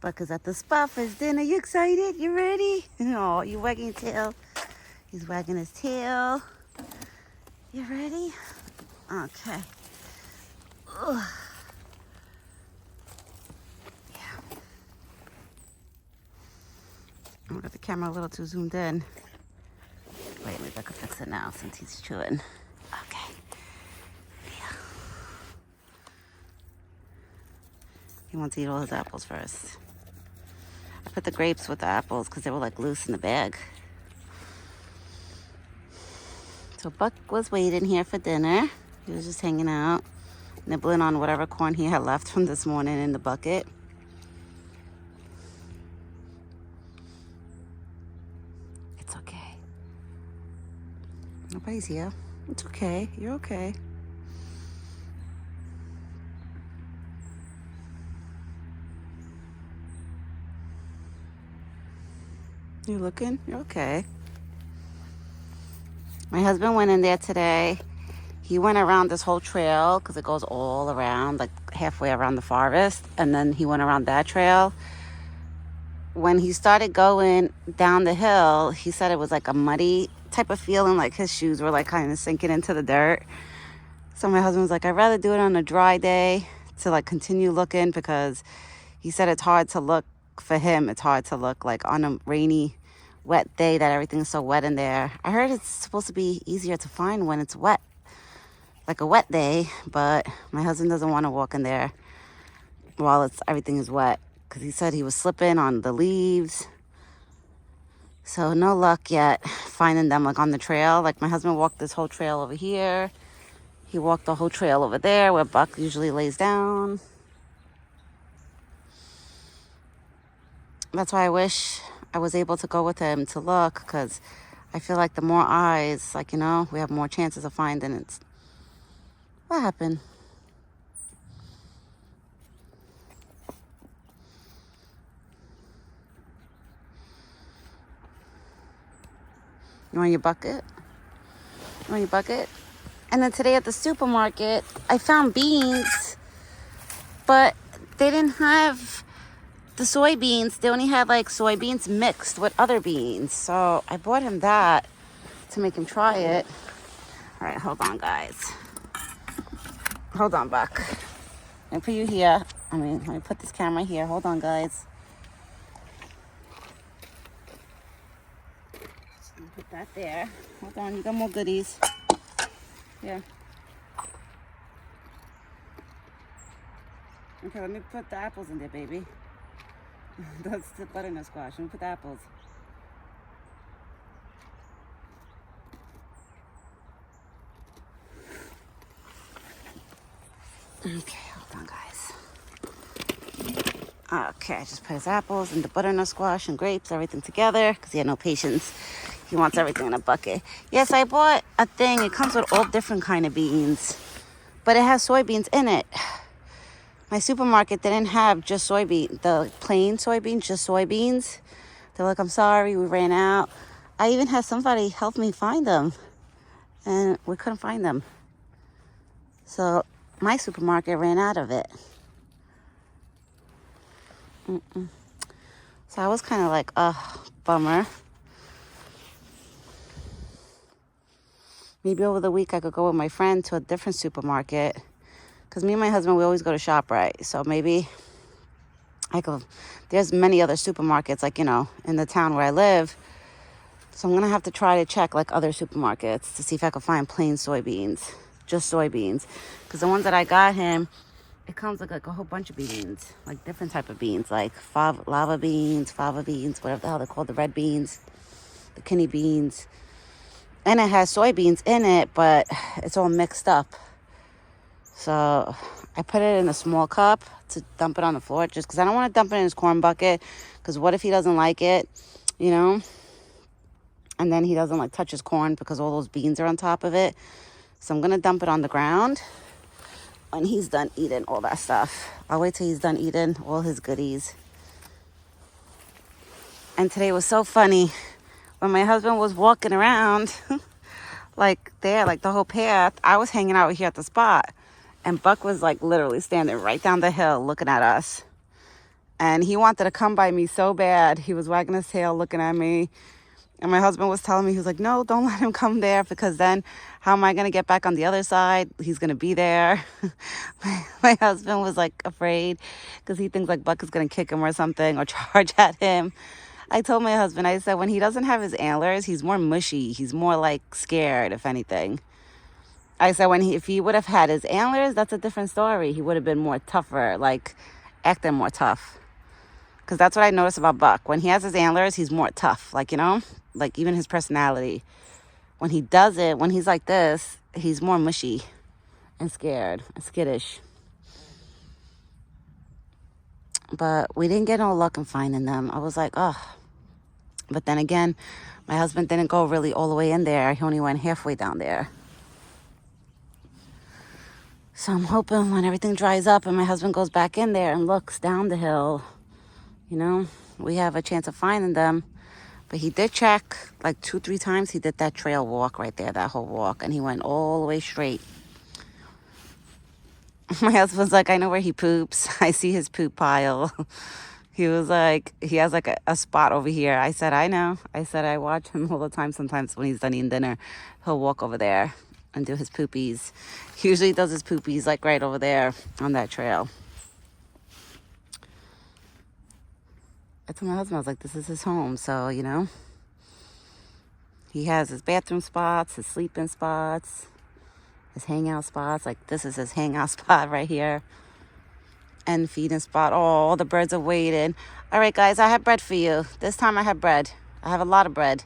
Buck is at the spot for his dinner. You excited? You ready? Oh, you wagging your tail. He's wagging his tail. You ready? Okay. Ugh. Yeah. I got the camera a little too zoomed in. Wait, maybe I can fix it now since he's chewing. Okay. Yeah. He wants to eat all his apples first. I put the grapes with the apples because they were like loose in the bag. So Buck was waiting here for dinner. He was just hanging out, nibbling on whatever corn he had left from this morning in the bucket. It's okay. Nobody's here. It's okay. You're okay. You looking? You're okay. My husband went in there today. He went around this whole trail because it goes all around, like halfway around the forest. And then he went around that trail. When he started going down the hill, he said it was like a muddy type of feeling, like his shoes were like kind of sinking into the dirt. So my husband was like, I'd rather do it on a dry day to like continue looking, because he said it's hard to look for him. It's hard to look like on a rainy, wet day that everything's so wet in there. I heard it's supposed to be easier to find when it's wet, like a wet day, but my husband doesn't want to walk in there while everything is wet, because he said he was slipping on the leaves. So no luck yet finding them like on the trail. Like my husband walked this whole trail over here. He walked the whole trail over there where Buck usually lays down. That's why I wish I was able to go with him to look, because I feel like the more eyes, like, you know, we have more chances of finding it. What happened? You want your bucket? You want your bucket? And then today at the supermarket, I found beans, but they didn't have the soybeans. They only had like soybeans mixed with other beans. So I bought him that to make him try it. All right, hold on, guys. Hold on, Buck. Let me put you here. Let me put this camera here. Hold on, guys. Put that there. Hold on, you got more goodies. Here. Okay, let me put the apples in there, baby. That's the butternut squash. Let me put the apples. Okay, hold on, guys. Okay, I just put his apples and the butternut squash and grapes, everything together, because he had no patience. He wants everything in a bucket. Yes, I bought a thing. It comes with all different kind of beans, but it has soybeans in it. My supermarket didn't have just soybean, the plain soybeans, just soybeans. They're like, I'm sorry, we ran out. I even had somebody help me find them, and we couldn't find them. So my supermarket ran out of it. So I was kind of like, bummer. Maybe over the week I could go with my friend to a different supermarket. Because me and my husband, we always go to ShopRite. So maybe I could, there's many other supermarkets, like, you know, in the town where I live. So I'm going to have to try to check like other supermarkets to see if I can find plain soybeans, just soybeans. Because the ones that I got him, it comes with like a whole bunch of beans, like different type of beans, like lava beans, fava beans, whatever the hell they're called, the red beans, the kidney beans. And it has soybeans in it, but it's all mixed up. So I put it in a small cup to dump it on the floor, just because I don't want to dump it in his corn bucket, because what if he doesn't like it, you know? And then he doesn't like touch his corn because all those beans are on top of it. So I'm going to dump it on the ground when he's done eating all that stuff. I'll wait till he's done eating all his goodies. And today was so funny. When my husband was walking around, like there, like the whole path, I was hanging out here at the spot. And Buck was like literally standing right down the hill looking at us. And he wanted to come by me so bad. He was wagging his tail, looking at me. And my husband was telling me, he was like, no, don't let him come there, because then how am I going to get back on the other side? He's going to be there. My husband was like afraid because he thinks like Buck is going to kick him or something or charge at him. I told my husband, I said, when he doesn't have his antlers, he's more mushy. He's more like scared, if anything. I said, if he would have had his antlers, that's a different story. He would have been more tougher, like acting more tough. Because that's what I noticed about Buck. When he has his antlers, he's more tough. Like, you know, like even his personality. When he doesn't, when he's like this, he's more mushy and scared and skittish. But we didn't get no luck in finding them. I was like, oh. But then again, my husband didn't go really all the way in there. He only went halfway down there. So I'm hoping when everything dries up and my husband goes back in there and looks down the hill, you know, we have a chance of finding them. But he did check like 2-3 times. He did that trail walk right there, that whole walk. And he went all the way straight. My husband's like, I know where he poops. I see his poop pile. He was like, he has like a spot over here. I said, I know. I said, I watch him all the time. Sometimes when he's done eating dinner, he'll walk over there and do his poopies. He usually does his poopies like right over there on that trail. I told my husband, I was like, this is his home. So, you know, he has his bathroom spots, his sleeping spots, his hangout spots. Like this is his hangout spot right here. And feeding spot. Oh, all the birds are waiting. All right, guys, I have bread for you. This time I have bread. I have a lot of bread.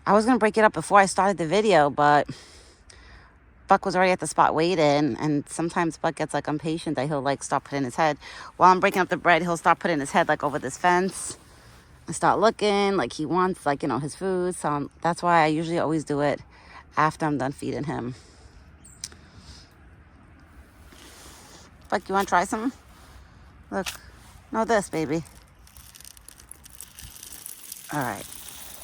I was going to break it up before I started the video, but Buck was already at the spot waiting. And sometimes Buck gets like impatient that he'll like start putting his head. While I'm breaking up the bread, he'll start putting his head like over this fence and start looking like he wants like, you know, his food. So that's why I usually always do it after I'm done feeding him. Buck, you want to try some? Look. No, this, baby. All right.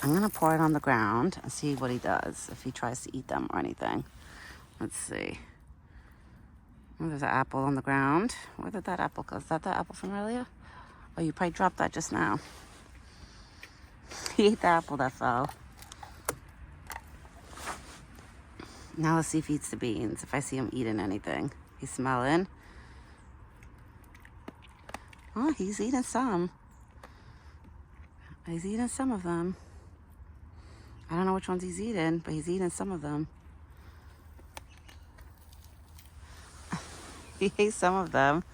I'm going to pour it on the ground and see what he does, if he tries to eat them or anything. Let's see. Oh, there's an apple on the ground. Where did that apple go? Is that the apple from earlier? Oh, you probably dropped that just now. He ate the apple that fell. Now let's see if he eats the beans, if I see him eating anything. He's smelling. Oh, he's eating some. He's eating some of them. I don't know which ones he's eating, but he's eating some of them. He ate some of them,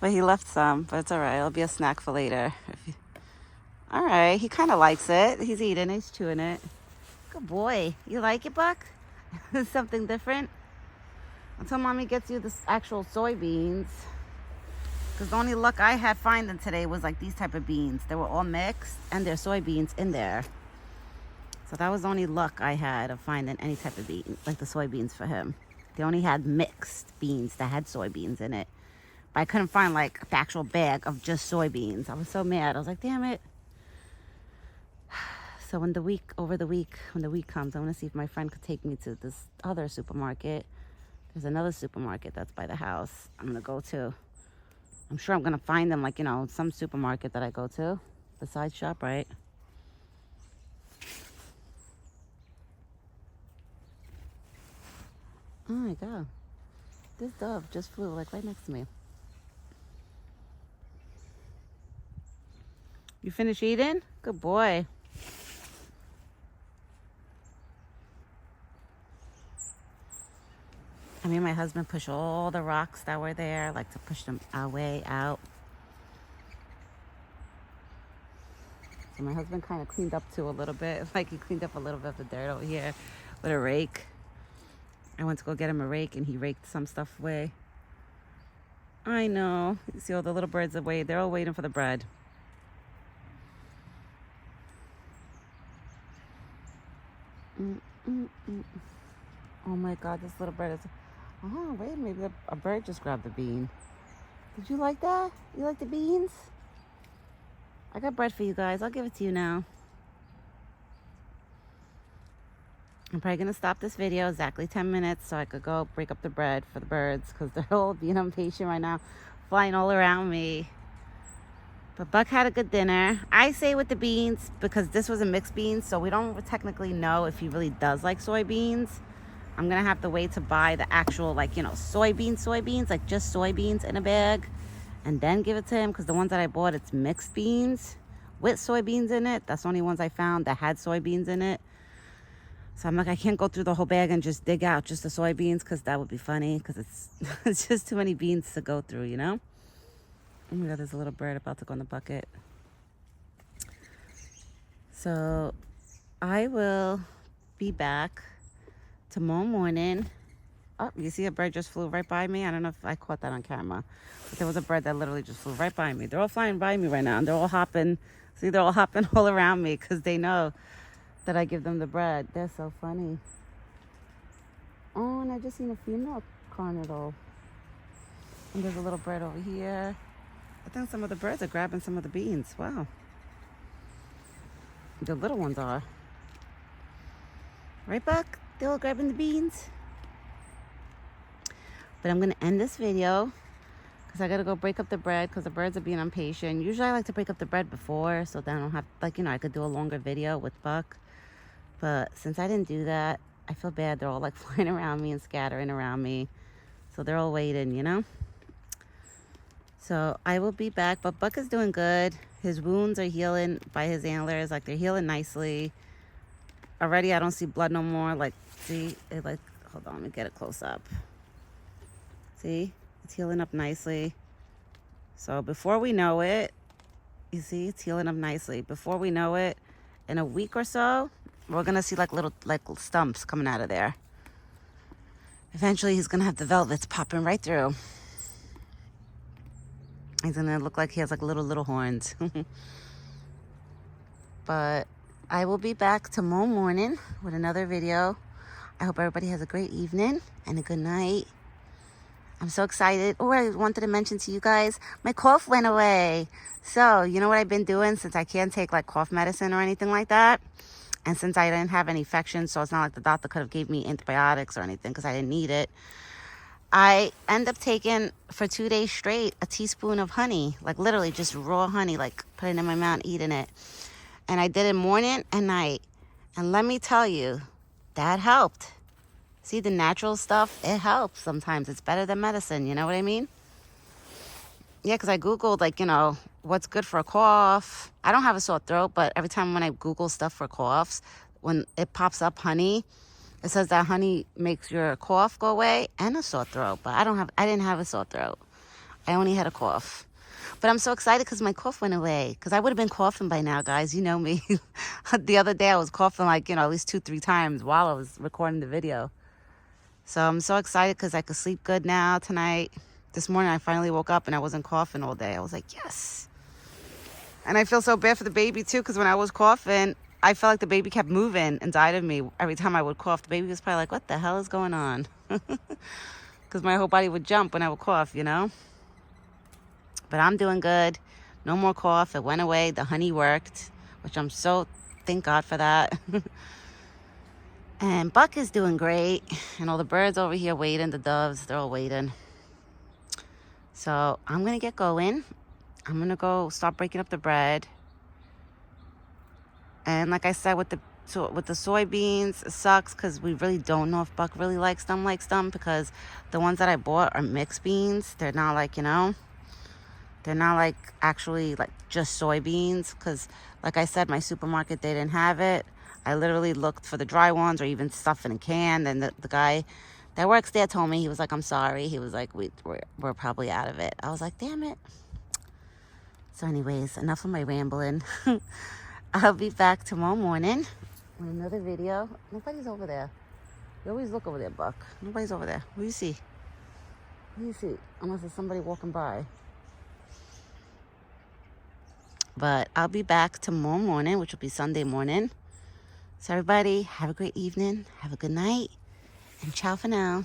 but he left some. But it's all right. It'll be a snack for later. All right. He kind of likes it. He's eating it. He's chewing it. Good boy. You like it, Buck? Something different? Until Mommy gets you the actual soybeans. Because the only luck I had finding today was like these type of beans. They were all mixed and there's soybeans in there. So that was the only luck I had of finding any type of bean, like the soybeans for him. They only had mixed beans that had soybeans in it. But I couldn't find like the actual bag of just soybeans. I was so mad. I was like, damn it. So when the week comes, I want to see if my friend could take me to this other supermarket. There's another supermarket that's by the house I'm going to go to. I'm sure I'm going to find them, like, you know, some supermarket that I go to besides ShopRite. Oh my God. This dove just flew like right next to me. You finished eating? Good boy. I mean, my husband pushed all the rocks that were there, like to push them away out. So my husband kind of cleaned up too a little bit. Like he cleaned up a little bit of the dirt over here with a rake. I went to go get him a rake and he raked some stuff away. I know. You see all the little birds away. They're all waiting for the bread. Oh my God, this little bird is... Oh, wait, maybe a bird just grabbed the bean. Did you like that? You like the beans? I got bread for you guys. I'll give it to you now. I'm probably going to stop this video exactly 10 minutes so I could go break up the bread for the birds because they're all being impatient right now, flying all around me. But Buck had a good dinner. I say with the beans because this was a mixed bean, so we don't technically know if he really does like soybeans. I'm gonna have to wait to buy the actual, like, you know, soybeans, like just soybeans in a bag, and then give it to him, because the ones that I bought, it's mixed beans with soybeans in it. That's the only ones I found that had soybeans in it. So I'm like, I can't go through the whole bag and just dig out just the soybeans, because that would be funny, because it's just too many beans to go through, you know? Oh my God, there's a little bird about to go in the bucket. So I will be back tomorrow morning. Oh, you see a bird just flew right by me? I don't know if I caught that on camera, but there was a bird that literally just flew right by me. They're all flying by me right now, and they're all hopping. See, they're all hopping all around me because they know that I give them the bread. They're so funny. Oh, and I just seen a female cornettle. And there's a little bird over here. I think some of the birds are grabbing some of the beans. Wow. The little ones are. Right, Buck? They're all grabbing the beans. But I'm going to end this video because I got to go break up the bread because the birds are being impatient. Usually I like to break up the bread before so then I don't have, like, you know, I could do a longer video with Buck. But since I didn't do that, I feel bad. They're all like flying around me and scattering around me. So they're all waiting, you know? So I will be back, but Buck is doing good. His wounds are healing by his antlers. Like, they're healing nicely. Already I don't see blood no more. Like, see, it like, hold on, let me get it close up. See, it's healing up nicely. So before we know it, you see, it's healing up nicely. Before we know it, in a week or so, we're gonna see like little stumps coming out of there. Eventually he's gonna have the velvets popping right through. He's gonna look like he has like little horns. But I will be back tomorrow morning with another video. I hope everybody has a great evening and a good night. I'm so excited. Oh, I wanted to mention to you guys, my cough went away. So, you know what I've been doing since I can't take like cough medicine or anything like that? And since I didn't have any infections, so it's not like the doctor could have gave me antibiotics or anything because I didn't need it. I end up taking, for 2 days straight, a teaspoon of honey. Like literally just raw honey, like putting it in my mouth, eating it. And I did it morning and night. And let me tell you, that helped. See, the natural stuff, it helps sometimes. It's better than medicine, you know what I mean? Yeah, because I Googled, like, you know, what's good for a cough. I don't have a sore throat, but every time when I Google stuff for coughs, when it pops up honey, it says that honey makes your cough go away and a sore throat. But I didn't have a sore throat. I only had a cough. But I'm so excited because my cough went away. Because I would have been coughing by now, guys. You know me. The other day I was coughing like, you know, at least 2-3 times while I was recording the video. So I'm so excited because I could sleep good now tonight. This morning I finally woke up and I wasn't coughing all day. I was like, yes. And I feel so bad for the baby too, because when I was coughing, I felt like the baby kept moving inside of me. Every time I would cough, the baby was probably like, what the hell is going on? Because my whole body would jump when I would cough, you know? But I'm doing good. No more cough. It went away. The honey worked, which I'm so, thank God for that. And Buck is doing great. And all the birds over here waiting, the doves, they're all waiting. So I'm going to get going. I'm going to go start breaking up the bread. And like I said, with the soybeans, it sucks because we really don't know if Buck really likes them, because the ones that I bought are mixed beans. They're not like, you know, they're not like actually like just soybeans, because like I said, my supermarket, they didn't have it. I literally looked for the dry ones or even stuff in a can. And the guy that works there told me, he was like, I'm sorry. He was like, we're probably out of it. I was like, damn it. So anyways, enough of my rambling. I'll be back tomorrow morning with another video. Nobody's over there. You always look over there, Buck. Nobody's over there. What do you see? What do you see? Unless there's somebody walking by. But I'll be back tomorrow morning, which will be Sunday morning. So everybody, have a great evening. Have a good night. And ciao for now.